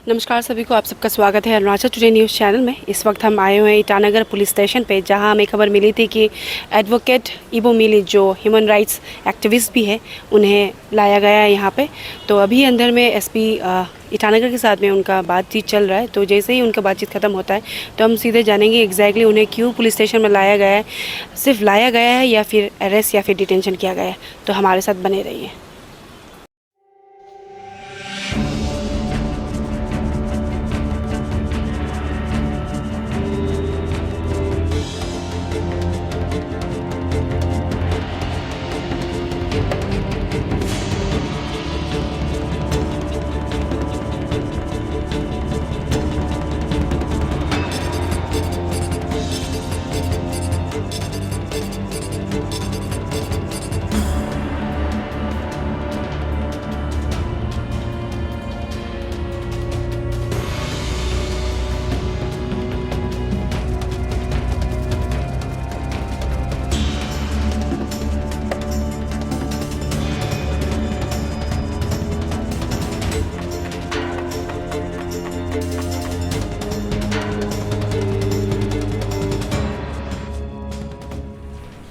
नमस्कार सभी को, आप सबका स्वागत है अरुणाचल टुडे न्यूज़ चैनल में। इस वक्त हम आए हुए हैं ईटानगर पुलिस स्टेशन पे, जहां हमें खबर मिली थी कि एडवोकेट इबो मिली, जो ह्यूमन राइट्स एक्टिविस्ट भी है, उन्हें लाया गया है यहाँ पे। तो अभी अंदर में एसपी ईटानगर के साथ में उनका बातचीत चल रहा है। तो जैसे ही उनका बातचीत ख़त्म होता है तो हम सीधे जानेंगे एग्जैक्टली उन्हें क्यों पुलिस स्टेशन में लाया गया है, सिर्फ लाया गया है या फिर अरेस्ट या फिर डिटेंशन किया गया है। तो हमारे साथ बने रहिए।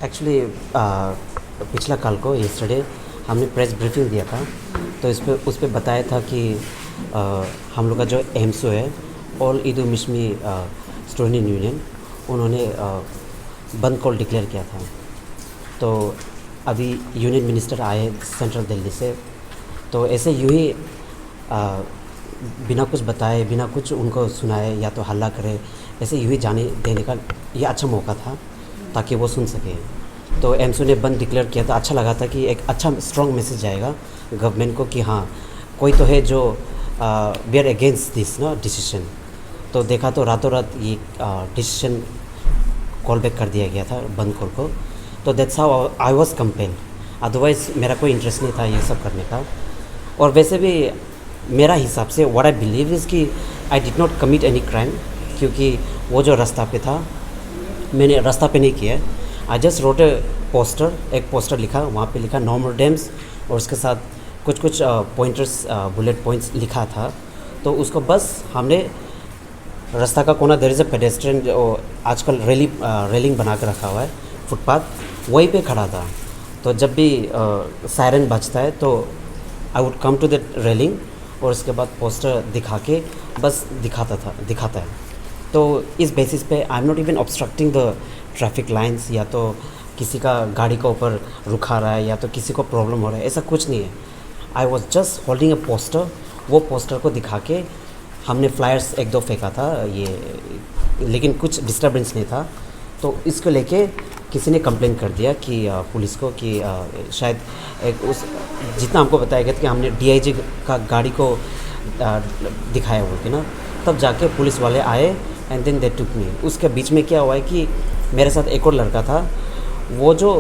एक्चुअली पिछला कल को येस्टरडे हमने प्रेस ब्रीफिंग दिया था, तो उस पर बताया था कि हम लोग का जो एमसो है, ऑल ईदो मिशमी स्टूडेंट यूनियन, उन्होंने बंद कॉल डिक्लेयर किया था। तो अभी यूनियन मिनिस्टर आए सेंट्रल दिल्ली से, तो ऐसे यूँ ही बिना कुछ बताए, बिना कुछ उनको सुनाए या तो हल्ला करे, ऐसे यूँ ही जाने देने का ये अच्छा मौका था ताकि वो सुन सके। तो एमसो ने बंद डिक्लेयर किया था। अच्छा लगा था कि एक अच्छा स्ट्रॉन्ग मैसेज जाएगा गवर्नमेंट को कि हाँ, कोई तो है जो वी आर अगेंस्ट दिस ना डिसीजन। तो देखा तो रातों रात ये डिसीजन कॉल बैक कर दिया गया था बंद कॉल को। तो that's how I was compelled, otherwise मेरा कोई इंटरेस्ट नहीं था ये सब करने का। और वैसे भी मेरा हिसाब से व्हाट आई बिलीव इज़ कि I did not commit any crime, क्योंकि वो जो रास्ता पे था, मैंने रास्ता पे नहीं किया। I just wrote a poster, एक पोस्टर लिखा, वहाँ पे लिखा नो मोर डैम्स, और उसके साथ कुछ पॉइंटर्स, बुलेट पॉइंट्स लिखा था। तो उसको बस हमने रास्ता का कोना, देयर इज़ अ पेडेस्ट्रियन, आजकल रेलिंग बना कर रखा हुआ है फुटपाथ, वहीं पे खड़ा था। तो जब भी सायरन बजता है तो I would come to the railing, और उसके बाद पोस्टर दिखा के बस दिखाता है। तो इस बेसिस पे I am not even obstructing the traffic lines, या तो किसी का गाड़ी का ऊपर रुका रहा है, या तो किसी को प्रॉब्लम हो रहा है, ऐसा कुछ नहीं है। I was just holding a poster. वो पोस्टर को दिखा के हमने फ्लायर्स एक दो फेंका था ये, लेकिन कुछ डिस्टर्बेंस नहीं था। तो इसको लेके किसी ने कंप्लेन कर दिया कि पुलिस को कि शायद एक उस जितना हमको बताया गया था कि हमने डीआईजी का गाड़ी को दिखाया बोल के ना, तब जाके पुलिस वाले आए एंड देन दे टुक मी। उसके बीच में क्या हुआ है कि मेरे साथ एक और लड़का था, वो जो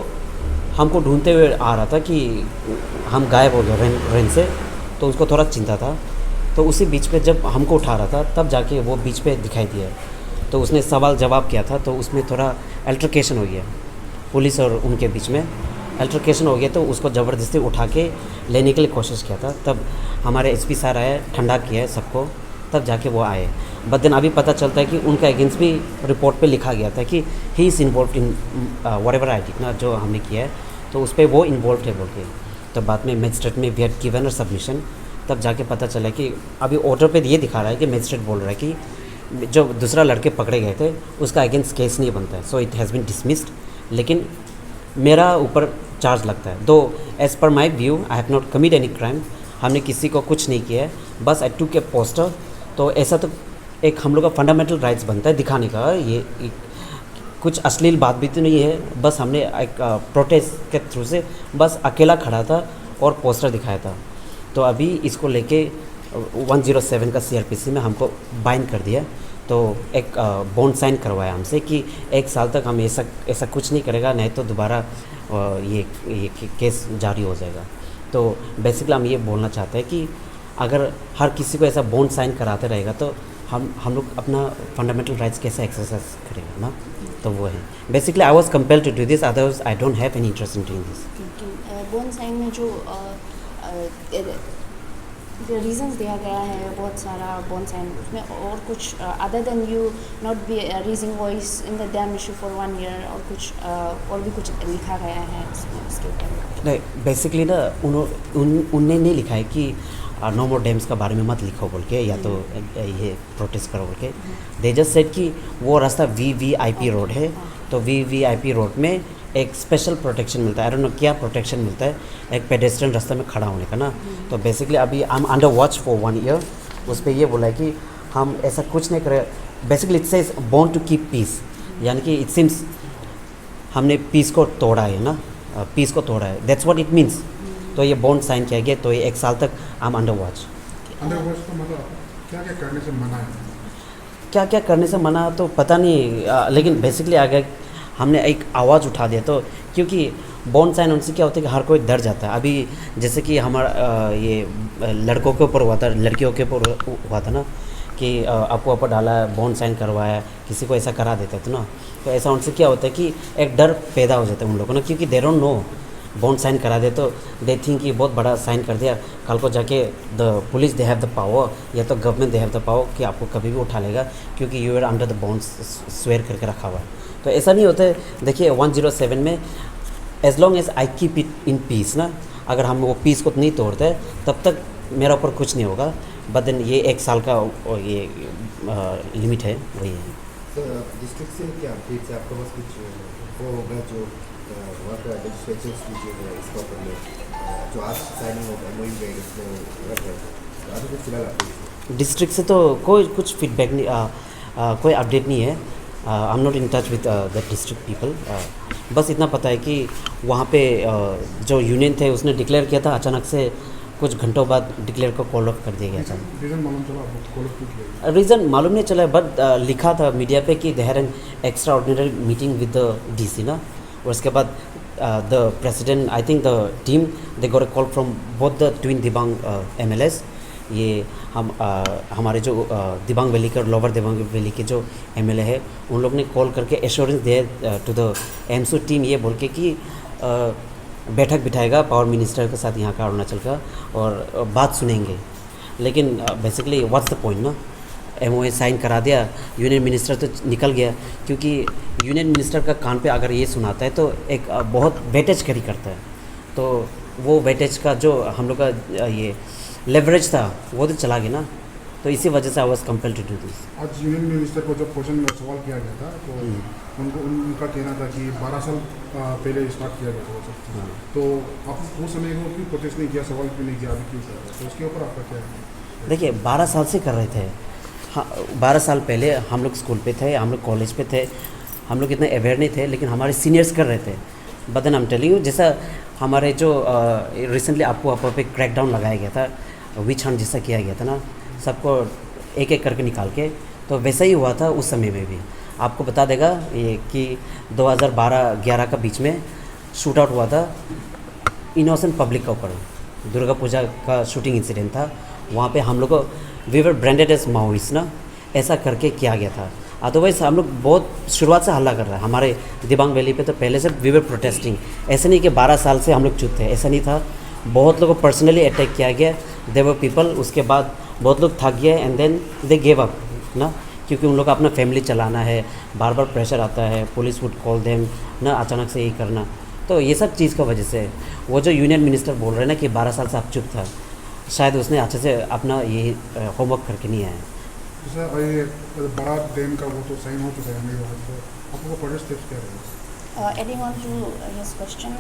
हमको ढूंढते हुए आ रहा था कि हम गायब हो गए रेन से, तो उसको थोड़ा चिंता था। तो उसी बीच पे जब हमको उठा रहा था, तब जाके वो बीच पे दिखाई दिया। तो उसने सवाल जवाब किया था, तो उसमें थोड़ा अल्टरकेशन हो गया, पुलिस और उनके बीच में अल्टरकेशन हो गया। तो उसको ज़बरदस्ती उठा के लेने के लिए कोशिश किया था। तब हमारे एसपी सर आए, ठंडा किया है सबको, तब जाके वो आए। बट देन अभी पता चलता है कि उनका अगेंस्ट भी रिपोर्ट पे लिखा गया था कि he is involve in whatever I did ना, जो हमने किया है, तो उस पर वो इन्वॉल्व है बोल के। तो बाद में मजिस्ट्रेट में we had given a submission, तब जाके पता चला कि अभी ऑर्डर पे ये दिखा रहा है कि मजिस्ट्रेट बोल रहा है कि जो दूसरा लड़के पकड़े गए थे उसका अगेंस्ट केस नहीं बनता है, so it has been dismissed. लेकिन मेरा ऊपर चार्ज लगता है। Though as per my view I have not commit any crime, हमने किसी को कुछ नहीं किया है, बस आई टूक ए पोस्टर। तो ऐसा तो एक हम लोग का फंडामेंटल राइट्स बनता है दिखाने का, ये कुछ अश्लील बात भी तो नहीं है, बस हमने एक प्रोटेस्ट के थ्रू से बस अकेला खड़ा था और पोस्टर दिखाया था। तो अभी इसको लेके 107 का सीआरपीसी में हमको बाइंड कर दिया। तो एक बॉन्ड साइन करवाया हमसे कि 1 साल तक हम ऐसा कुछ नहीं करेगा, नहीं तो दोबारा ये केस जारी हो जाएगा। तो बेसिकली हम ये बोलना चाहते हैं कि अगर हर किसी को ऐसा बॉन्ड साइन कराते रहेगा तो हम लोग अपना फंडामेंटल राइट्स कैसे एक्सरसाइज करेंगे ना। तो वो है basically I was compelled to do this, otherwise I don't have any interest in doing this. Bond sign में जो रीजंस दिया गया है बहुत सारा बॉन्ड साइन उसमें, और कुछ other than you not be raising voice in the dam issue for 1 year, और कुछ और भी कुछ लिखा गया है उसके ऊपर? नहीं, बेसिकली ना उनने नहीं लिखा है कि नो मोर डैम्स का बारे में मत लिखो बोल के, या तो ये प्रोटेस्ट करो बोल के। दे जस्ट सेड कि वो रास्ता VVIP रोड है, तो VVIP रोड में एक स्पेशल प्रोटेक्शन मिलता है। आई डोंट नो क्या प्रोटेक्शन मिलता है एक पेडेस्ट्रियन रास्ते में खड़ा होने का ना। तो बेसिकली अभी I am under watch for 1 year. उस पर ये बोला है कि हम ऐसा कुछ नहीं करें। बेसिकली इट सेज बॉर्न टू कीप पीस, यानी कि इट सीम्स हमने पीस को तोड़ा है ना, पीस को तोड़ा है, दैट्स व्हाट इट मीन्स। तो ये बॉन्ड साइन किया गया, तो ये 1 साल तक I am under watch. Under watch का मतलब क्या क्या करने से मना है? क्या क्या करने से मना तो पता नहीं, लेकिन बेसिकली आगे हमने एक आवाज़ उठा दिया। तो क्योंकि बॉन्ड साइन उनसे क्या होता है कि हर कोई डर जाता है। अभी जैसे कि हमारा ये लड़कों के ऊपर हुआ था, लड़कियों के ऊपर हुआ था ना, कि आपको डाला बॉन्ड साइन करवाया, किसी को ऐसा करा देते थे ना। तो ऐसा उनसे क्या होता है कि एक डर पैदा हो जाता है उन लोगों को ना, क्योंकि they don't know. Bond sign करा दे तो दे थिंक कि बहुत बड़ा साइन कर दिया, कल को जाके the police they have the power, या तो government they have the power कि आपको कभी भी उठा लेगा, क्योंकि you are under the bond swear करके रखा हुआ है। तो ऐसा नहीं होता है। देखिए 107 में as long as I keep it in peace ना, अगर हम वो पीस को नहीं तोड़ते तब तक मेरा ऊपर कुछ नहीं होगा। बट देन ये 1 साल का ये लिमिट है, वही है। सर डिस्ट्रिक्ट से क्या अपडेट्स है आपके पास? कुछ वो होगा जो वहाँ का लेजिस्लेचर्स की जो है इसका ऊपर में जो आज साइनिंग होगा MOU का इसमें रख रहे हैं, तो अभी कुछ फिलहाल अपडेट्स? डिस्ट्रिक्ट से तो कोई कुछ फीडबैक नहीं, कोई अपडेट नहीं है। I am not in touch with the district people. बस इतना पता है कि वहाँ पे जो यूनियन थे उसने डिक्लेयर किया था, अचानक से कुछ घंटों बाद डिक्लेयर को कॉल ऑफ कर दिया गया था। रीज़न मालूम चला आपको कॉल ऑफ क्यों किया? रीज़न मालूम नहीं चला, बट लिखा था मीडिया पे कि they had an extra ordinary meeting with the DC ना, और उसके बाद the president, I think the team, they got a call from both the twin Dibang MLAs। ये हमारे जो दिबांग वैली के और लोअर दिबांग वैली के जो MLA है, उन लोग ने कॉल करके एश्योरेंस दिया टू द एमसू टीम, ये बोल के कि बैठक बिठाएगा पावर मिनिस्टर के साथ यहाँ का अरुणाचल का, और बात सुनेंगे। लेकिन बेसिकली व्हाट्स द पॉइंट ना, MOA साइन करा दिया, यूनियन मिनिस्टर तो निकल गया, क्योंकि यूनियन मिनिस्टर का कान पे अगर ये सुनाता है तो एक बहुत वेटेज कैरी करता है। तो वो वेटेज का जो हम लोग का ये लेवरेज था वो तो चला गया ना, तो इसी वजह से I was compelled to do this. आज यूनियन मिनिस्टर को जब क्वेश्चन में सवाल किया गया था तो उनका कहना था कि 12 साल पहले स्टार्ट किया गया था वो सब। तो आप उस समय को क्यों प्रोटेस्ट नहीं किया, सवाल क्यों नहीं किया, अभी क्यों किया? तो उसके ऊपर आपका क्या है? देखिए 12 साल से कर रहे थे। हाँ, 12 साल पहले हम लोग स्कूल पे थे, हम लोग कॉलेज पे थे, हम लोग इतने अवेयर नहीं थे, लेकिन हमारे सीनियर्स कर रहे थे। But then I am telling you, जैसा हमारे जो रिसेंटली आपको पे क्रैकडाउन लगाया गया था, विच हंट जैसा किया गया था ना, सबको एक एक करके निकाल के, तो वैसा ही हुआ था उस समय में भी। आपको बता देगा ये कि 2012-11 का बीच में शूट आउट हुआ था इनोसेंट पब्लिक के ऊपर। दुर्गा पूजा का शूटिंग इंसिडेंट था, वहाँ पे हम लोग को we were branded as Maoist ना, ऐसा करके किया गया था। अदरवाइज हम लोग बहुत शुरुआत से हल्ला कर रहे हैं हमारे दिबांग वैली पे, तो पहले से वी वर प्रोटेस्टिंग। ऐसा नहीं कि 12 साल से हम लोग चुप थे, ऐसा नहीं था। बहुत लोगों को पर्सनली अटैक किया गया, देवर पीपल। उसके बाद बहुत लोग थक गए and then they gave up ना, क्योंकि उन लोग का अपना फैमिली चलाना है, बार बार प्रेशर आता है, पुलिस वुड कॉल देम ना, अचानक से यही करना। तो ये सब चीज़ का वजह से वो जो यूनियन मिनिस्टर बोल रहे हैं ना कि 12 साल से आप चुप था, शायद उसने अच्छे से अपना ये होमवर्क करके नहीं आया। जैसा ये बड़ा डैम का वो तो साइन हो चुका है मेरे वहाँ, तो आपको फर्दर स्टेप्स क्या रहेगा? Adding on to his question,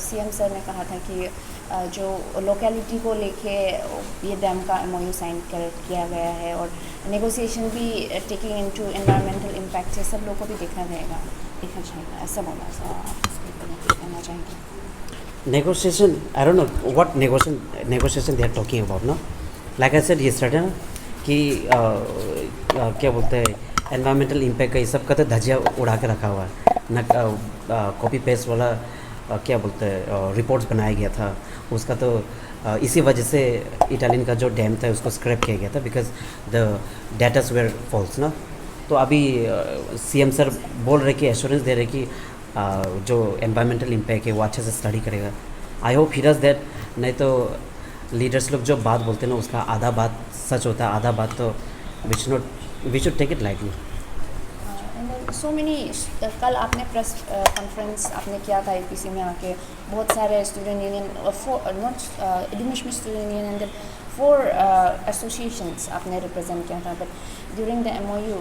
CM sir ने कहा था कि जो लोकेलिटी को लेके ये डैम का MOU साइन किया गया है, और नेगोशिएशन भी टेकिंग इनटू एनवायरमेंटल इम्पैक्ट, ये सब लोगों को भी देखना चाहिए, ऐसा बोला। सर आप इसके ऊपर कहना चाहेंगे? Negotiation, I don't know what negotiation they are talking about ना। लाइक आई सेड यस्टरडे ना कि क्या बोलते हैं, एनवायरमेंटल इम्पैक्ट का ये सब का तो धजिया उड़ा के रखा हुआ है ना। कॉपी पेस्ट वाला क्या बोलते हैं रिपोर्ट्स बनाया गया था, उसका तो इसी वजह से इटालियन का जो डैम था उसको स्क्रैप किया गया था, because the datas were false ना। तो अभी CM सर बोल रहे कि एश्योरेंस दे रहे कि जो एनवायरमेंटल इम्पैक्ट है वो अच्छे से स्टडी करेगा। I hope he does that, नहीं तो लीडर्स लोग जो बात बोलते हैं ना उसका आधा बात सच होता है, आधा बात तो we should take it lightly. So many कल आपने प्रेस कॉन्फ्रेंस आपने किया था यूपीसी में आके, बहुत सारे student union not admission student union and 4 associations आपने रिप्रेजेंट किया था, but during the MOU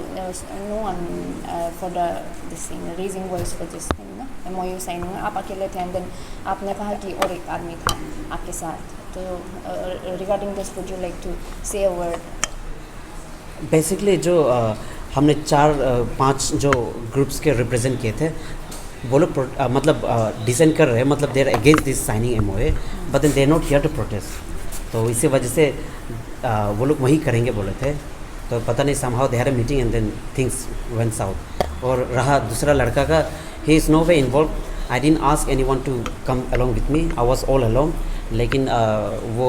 no one for the this thing raising voice for this thing ना, MOU साइनिंग में आप अकेले थे एंड देन आपने कहा कि और एक आदमी था आपके साथ, तो regarding this would you like to say a word? Basically जो हमने 4-5 जो ग्रुप्स के रिप्रेजेंट किए थे वो लोग मतलब डिसेंट कर रहे हैं, मतलब they are against this signing MOA, but then they are not here to protest. तो इसी वजह से वो लोग वही करेंगे बोले थे, तो पता नहीं somehow they had a meeting and then things went south. और रहा दूसरा लड़का का, he is no way involve, I didn't ask anyone to come along with me, I was all along. लेकिन वो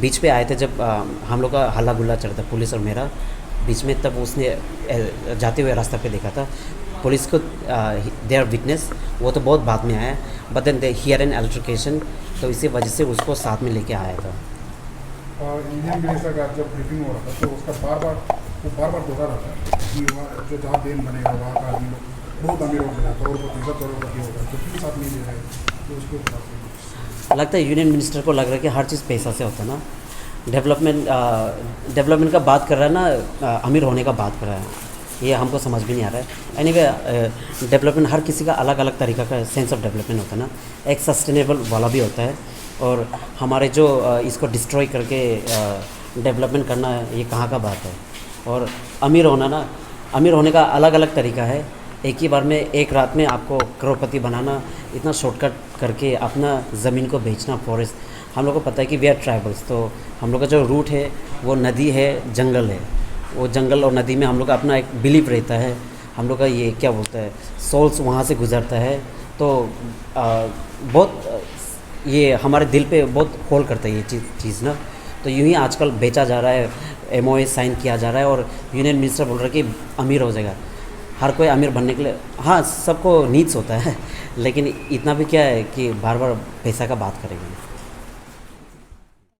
बीच पे आए थे जब हम लोग का हल्ला गुल्ला चल रहा था पुलिस और मेरा बीच में, तब उसने जाते हुए रास्ता पे देखा था पुलिस को, दे आर विटनेस, वो तो बहुत बाद में आया, but then they hear an altercation, तो इसी वजह से उसको साथ में लेके आया था। इंडियन मिनिस्टर का जब ब्रीफिंग हो रहा था तो उसका बार बार दोहरा रहा था कि वहाँ जो जहाँ देन बनेगा वहाँ का आदमी लोग बहुत अमीर हो गया, करोड़पति 10 करोड़पति हो गया, तो क्यों साथ नहीं ले रहे, तो उसको लगता है यूनियन मिनिस्टर को लग रहा है कि हर चीज़ पैसा से होता है ना, डेवलपमेंट का बात कर रहा है ना, अमीर होने का बात कर रहा है, ये हमको समझ भी नहीं आ रहा है। एनीवे डेवलपमेंट हर किसी का अलग अलग तरीका का सेंस ऑफ डेवलपमेंट होता है ना, एक सस्टेनेबल वाला भी होता है, और हमारे जो इसको डिस्ट्रॉय करके डेवलपमेंट करना है, ये कहाँ का बात है। और अमीर होना ना, अमीर होने का अलग अलग तरीका है, एक ही बार में एक रात में आपको करोड़पति बनाना, इतना शॉर्टकट करके अपना ज़मीन को बेचना, फॉरेस्ट, हम लोग को पता है कि वी आर ट्राइबल्स, तो हम लोग का जो रूट है वो नदी है, जंगल है, वो जंगल और नदी में हम लोग का अपना एक बिलीव रहता है, हम लोग का ये क्या बोलता है सोल्स वहाँ से गुजरता है, तो बहुत ये हमारे दिल पे बहुत होल करता है ये चीज़ ना। तो यूँ ही आजकल बेचा जा रहा है, MOA साइन किया जा रहा है, और यूनियन मिनिस्टर बोल रहा है कि अमीर हो जाएगा, हर कोई अमीर बनने के लिए, हाँ सबको नीड्स होता है, लेकिन इतना भी क्या है कि बार बार पैसा का बात करेंगे।